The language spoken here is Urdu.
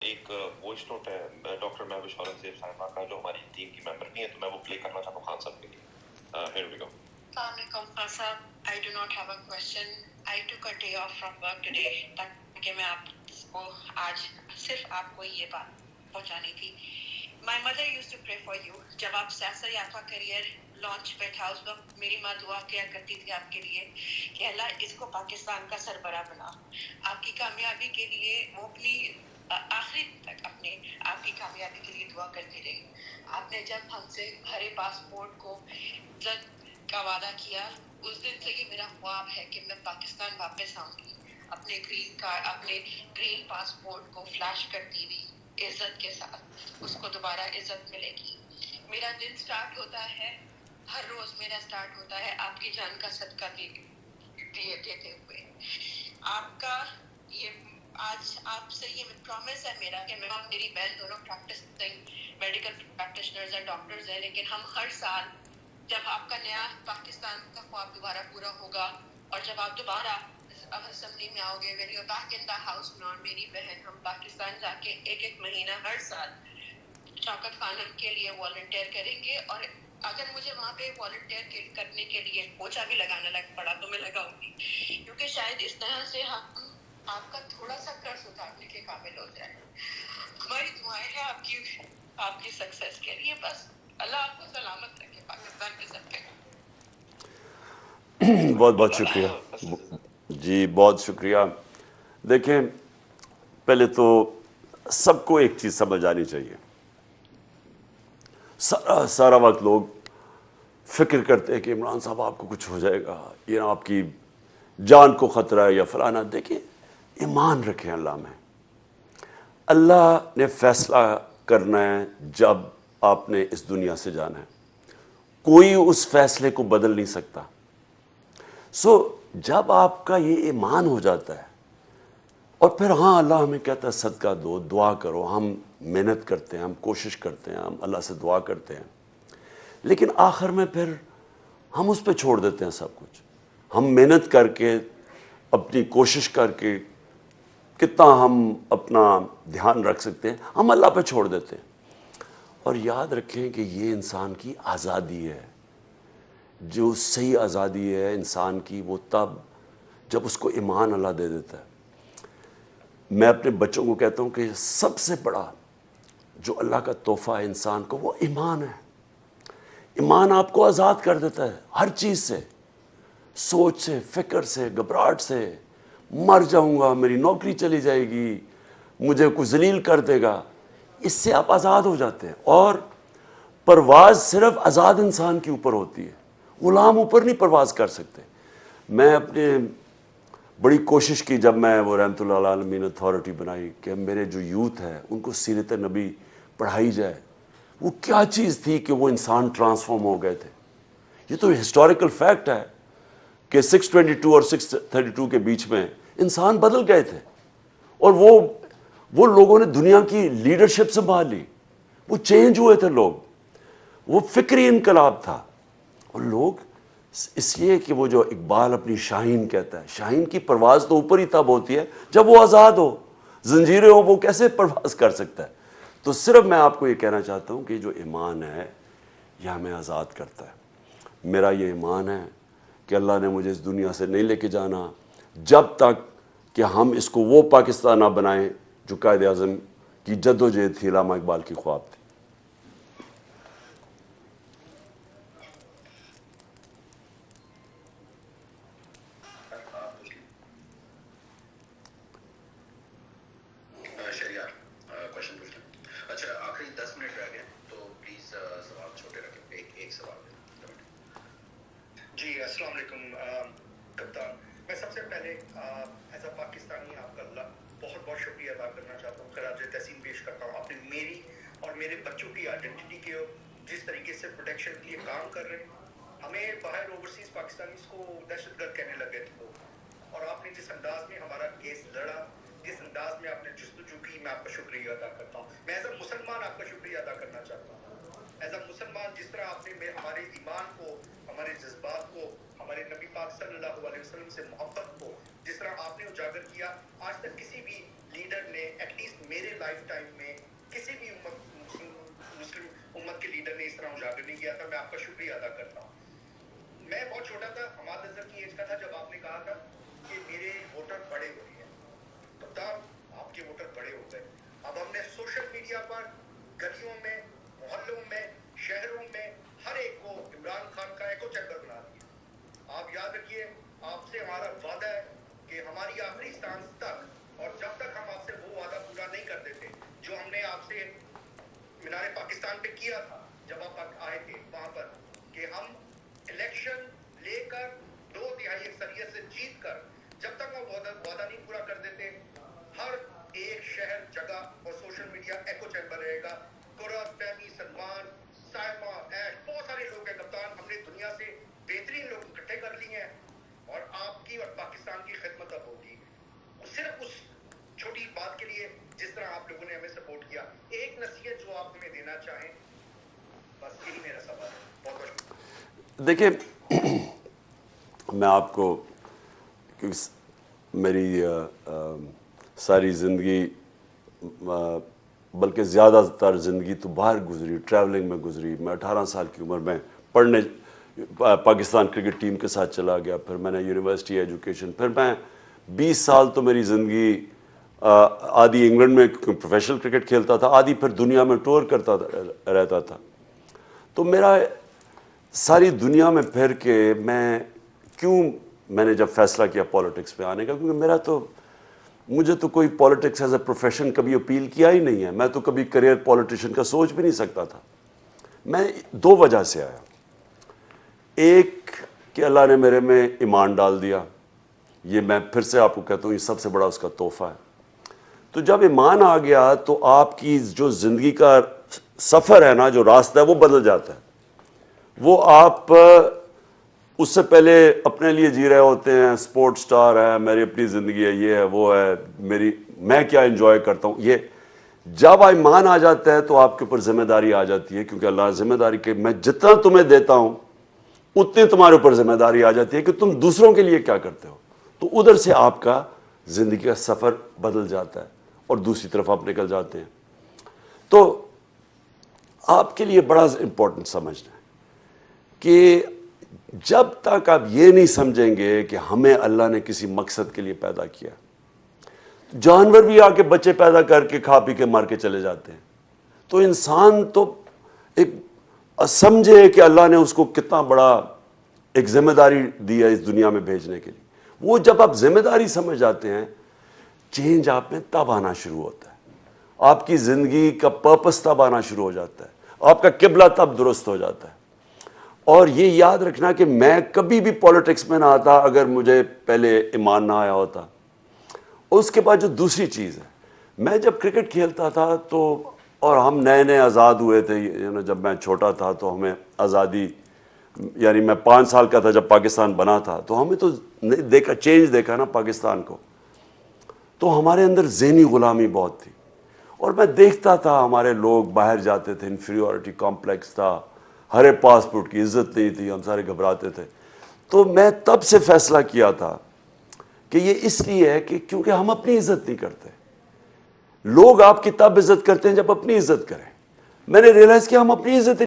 ایک وائس نوٹ ہے ڈاکٹر مہوش اورنگزیب صاحبہ کا جو ہماری ٹیم کی ممبر نہیں ہے تو میں وہ پلے کرنا چاہتا ہوں خان صاحب کے لیے. ہیئر وی گو. السلام علیکم خان صاحب. I do not have a question. I took a day off from work today تاکہ میں آپ کو آج صرف آپ کو یہ بات پہنچانی تھی. My mother used to pray for you. جب آپ سیاست یافتہ کریئر لانچ پہ تھا اس وقت میری ماں دعا کیا کرتی تھی آپ کے لیے کہ اللہ اس کو پاکستان کا سربراہ بنا. آپ کی کامیابی کے لیے وہ اپنی آخری تک اپنے آپ کی کامیابی کے لیے دعا کرتی رہی. آپ نے جب ہم سے ہرے پاسپورٹ کو عزت کا وعدہ کیا اس دن سے یہ میرا خواب ہے کہ میں پاکستان واپس آؤں گی اپنے گرین کارڈ اپنے گرین پاسپورٹ کو فلیش کرتی ہوئی عزت کے ساتھ اس کو دوبارہ عزت ملے گی. میرا دن سٹارٹ ہوتا ہے ہر روز میرا سٹارٹ ہوتا ہے آپ کی جان کا صدقہ دیتے ہوئے. آپ کا یہ آج آپ سے یہ پرومس ہے میرا کہ میں اور میری بہن دونوں پریکٹسنگ میڈیکل پریکٹیشنرز ہیں ڈاکٹرز ہیں لیکن ہم ہر سال جب آپ کا نیا پاکستان کا خواب دوبارہ پورا ہوگا اور جب آپ دوبارہ اسمبلی میں آؤ گے when you're back in the house میں اور میری بہن ہم پاکستان جا کے ایک مہینہ ہر سال شوکت خانم کے لیے والنٹیئر کریں گے اور اگر مجھے وہاں پہ والنٹیئر کرنے کے لیے پوچھا بھی لگانا لگ پڑا تو میں لگاؤں گی کیونکہ شاید اس طرح سے ہم آپ کا تھوڑا سا قرض اتارنے کے قابل ہو جائے. ہماری دعائیں ہیں آپ کی سکسیس کے لیے. بس اللہ آپ کو سلامت رکھے پاکستان کے سب پہ. بہت بہت شکریہ جی، بہت شکریہ. دیکھیں پہلے تو سب کو ایک چیز سمجھ آنی چاہیے. سارا وقت لوگ فکر کرتے ہیں کہ عمران صاحب آپ کو کچھ ہو جائے گا، یہ آپ کی جان کو خطرہ ہے یا فلانا. دیکھیں ایمان رکھیں اللہ میں. اللہ نے فیصلہ کرنا ہے جب آپ نے اس دنیا سے جانا ہے. کوئی اس فیصلے کو بدل نہیں سکتا. جب آپ کا یہ ایمان ہو جاتا ہے اور پھر ہاں اللہ ہمیں کہتا ہے صدقہ دو، دعا کرو. ہم محنت کرتے ہیں، ہم کوشش کرتے ہیں، ہم اللہ سے دعا کرتے ہیں، لیکن آخر میں پھر ہم اس پہ چھوڑ دیتے ہیں سب کچھ. ہم محنت کر کے اپنی کوشش کر کے کتنا ہم اپنا دھیان رکھ سکتے ہیں ہم اللہ پہ چھوڑ دیتے ہیں. اور یاد رکھیں کہ یہ انسان کی آزادی ہے. جو صحیح آزادی ہے انسان کی وہ تب جب اس کو ایمان اللہ دے دیتا ہے. میں اپنے بچوں کو کہتا ہوں کہ سب سے بڑا جو اللہ کا تحفہ ہے انسان کو وہ ایمان ہے. ایمان آپ کو آزاد کر دیتا ہے ہر چیز سے، سوچ سے، فکر سے، گھبراہٹ سے. مر جاؤں گا، میری نوکری چلی جائے گی، مجھے کوئی ذلیل کر دے گا، اس سے آپ آزاد ہو جاتے ہیں. اور پرواز صرف آزاد انسان کے اوپر ہوتی ہے، غلام اوپر نہیں پرواز کر سکتے. میں اپنے بڑی کوشش کی جب میں وہ رحمۃ اللہ عالمین اتھارٹی بنائی کہ میرے جو یوتھ ہے ان کو سیرت نبی پڑھائی جائے. وہ کیا چیز تھی کہ وہ انسان ٹرانسفارم ہو گئے تھے. یہ تو ہسٹوریکل فیکٹ ہے کہ 622 اور 632 کے بیچ میں انسان بدل گئے تھے اور وہ لوگوں نے دنیا کی لیڈرشپ سنبھال لی. وہ چینج ہوئے تھے لوگ. وہ فکری انقلاب تھا. اور لوگ اس لیے کہ وہ جو اقبال اپنی شاہین کہتا ہے، شاہین کی پرواز تو اوپر ہی تب ہوتی ہے جب وہ آزاد ہو. زنجیریں ہو وہ کیسے پرواز کر سکتا ہے. تو صرف میں آپ کو یہ کہنا چاہتا ہوں کہ جو ایمان ہے یہ ہمیں آزاد کرتا ہے. میرا یہ ایمان ہے کہ اللہ نے مجھے اس دنیا سے نہیں لے کے جانا جب تک کہ ہم اس کو وہ پاکستان نہ بنائیں جو قائد اعظم کی جدوجہد تھی، علامہ اقبال کی خواب تھی. جی السلام علیکم کپتان. میں سب سے پہلے ایز اے پاکستانی آپ کا بہت بہت شکریہ ادا کرنا چاہتا ہوں، خراج تحسین پیش کرتا ہوں. آپ نے میری اور میرے بچوں کی آئیڈینٹی کے جس طریقے سے پروٹیکشن کے لیے کام کر رہے ہیں. ہمیں باہر اوورسیز پاکستانیز کو دہشت گرد کہنے لگے تھے لوگ، اور آپ نے جس انداز میں ہمارا کیس لڑا، جس انداز میں آپ نے جستجو کی، میں آپ کا شکریہ ادا کرتا ہوں. میں ایز اے مسلمان آپ کا شکریہ ادا کرنا چاہتا ہوں. ایز اے مسلمان جس طرح آپ نے ہمارے ایمان کو, ہمارے جذبات کو, ہمارے نبی پاک صلی اللہ علیہ وسلم سے محبت کو جس طرح آپ نے اجاگر کیا, آج تک کسی بھی لیڈر نے ایٹ لیسٹ میرے لائف ٹائم میں کسی بھی مسلم امت کے لیڈر نے اس طرح اجاگر نہیں کیا تھا. میں آپ کا شکریہ ادا کرتا ہوں. میں بہت چھوٹا تھا, حماد اظہر کی ایج کا تھا, جب آپ نے کہا تھا کہ میرے ووٹر بڑے ہو رہے ہیں. کپتان, آپ کے ووٹر بڑے ہو گئے. اب ہم نے سوشل میڈیا پر گلیوں میں, محلوں میں, شہروں میں ہر ایک کو عمران خان کا ایکو چیمبر بنا دیا. آپ یاد رکھیے, آپ سے ہمارا وعدہ ہے کہ ہماری آخری سانس تک, اور جب تک ہم آپ سے وہ وعدہ پورا نہیں کر دیتے جو ہم نے آپ سے مینار پاکستان پہ کیا تھا جب آپ آئے تھے وہاں پر, کہ ہم الیکشن لے کر 2/3 اکثریت سے جیت کر جب تک وہ وعدہ نہیں پورا کر دیتے, ہر ایک شہر, جگہ اور سوشل میڈیا ایکو چیمبر رہے گا. قرۃ, فہمی, سلمان, سائمہ, ایش, بہت سارے لوگ ہیں کپتان. ہم نے دنیا سے بہترین لوگ اکٹھے کر لیے ہیں, اور آپ کی اور پاکستان کی خدمت اب ہوگی. صرف اس چھوٹی بات کے لیے جس طرح آپ لوگوں نے ہمیں سپورٹ کیا, ایک نصیحت جو آپ ہمیں دینا چاہیں, بس یہی میرا سوال ہے. بہت بہت شکریہ. دیکھیں, میں آپ کو, کیونکہ میری ساری زندگی, بلکہ زیادہ تر زندگی تو باہر گزری, ٹریولنگ میں گزری. میں 18 سال کی عمر میں پڑھنے پاکستان کرکٹ ٹیم کے ساتھ چلا گیا, پھر میں نے یونیورسٹی ایجوکیشن, پھر میں 20 سال تو میری زندگی آدھی انگلینڈ میں پروفیشنل کرکٹ کھیلتا تھا, آدھی پھر دنیا میں ٹور کرتا رہتا تھا. تو میرا ساری دنیا میں پھر کے میں نے جب فیصلہ کیا پالیٹکس پہ آنے کا, کیونکہ مجھے تو کوئی پالیٹکس ایز اے پروفیشن کبھی اپیل کیا ہی نہیں ہے. میں تو کبھی کریئر پالیٹیشین کا سوچ بھی نہیں سکتا تھا. میں 2 وجہ سے آیا. ایک کہ اللہ نے میرے میں ایمان ڈال دیا, یہ میں پھر سے آپ کو کہتا ہوں, یہ سب سے بڑا اس کا تحفہ ہے. تو جب ایمان آ گیا تو آپ کی جو زندگی کا سفر ہے نا, جو راستہ ہے, وہ بدل جاتا ہے. وہ آپ اس سے پہلے اپنے لیے جی رہے ہوتے ہیں, سپورٹ سٹار ہے, میری اپنی زندگی ہے, یہ ہے, وہ ہے, میں کیا انجوائے کرتا ہوں. یہ جب ایمان آ جاتا ہے تو آپ کے اوپر ذمہ داری آ جاتی ہے, کیونکہ اللہ ذمہ داری کہ میں جتنا تمہیں دیتا ہوں اتنی تمہارے اوپر ذمہ داری آ جاتی ہے کہ تم دوسروں کے لیے کیا کرتے ہو. تو ادھر سے آپ کا زندگی کا سفر بدل جاتا ہے اور دوسری طرف آپ نکل جاتے ہیں. تو آپ کے لیے بڑا امپورٹنٹ سمجھنا ہے کہ جب تک آپ یہ نہیں سمجھیں گے کہ ہمیں اللہ نے کسی مقصد کے لیے پیدا کیا. جانور بھی آ کے بچے پیدا کر کے کھا پی کے مار کے چلے جاتے ہیں. تو انسان تو ایک سمجھے کہ اللہ نے اس کو کتنا بڑا ایک ذمہ داری دی ہے اس دنیا میں بھیجنے کے لیے. وہ جب آپ ذمہ داری سمجھ جاتے ہیں, چینج آپ میں تب آنا شروع ہوتا ہے. آپ کی زندگی کا پرپس تب آنا شروع ہو جاتا ہے, آپ کا قبلہ تب درست ہو جاتا ہے. اور یہ یاد رکھنا کہ میں کبھی بھی پالیٹکس میں نہ آتا اگر مجھے پہلے ایمان نہ آیا ہوتا. اس کے بعد جو دوسری چیز ہے, میں جب کرکٹ کھیلتا تھا تو, اور ہم نئے آزاد ہوئے تھے, جب میں چھوٹا تھا تو ہمیں آزادی, یعنی میں 5 سال کا تھا جب پاکستان بنا تھا, تو ہمیں تو دیکھا, چینج دیکھا نا پاکستان کو. تو ہمارے اندر ذہنی غلامی بہت تھی, اور میں دیکھتا تھا ہمارے لوگ باہر جاتے تھے, انفیریورٹی کمپلیکس تھا, ہر پاسپورٹ کی عزت نہیں تھی, ہم سارے گھبراتے تھے. تو میں تب سے فیصلہ کیا تھا کہ یہ اس لیے ہے کہ کیونکہ ہم اپنی عزت نہیں کرتے. لوگ آپ کی تب عزت کرتے ہیں جب اپنی عزت کریں. میں نے ریئلائز کیا ہم اپنی عزت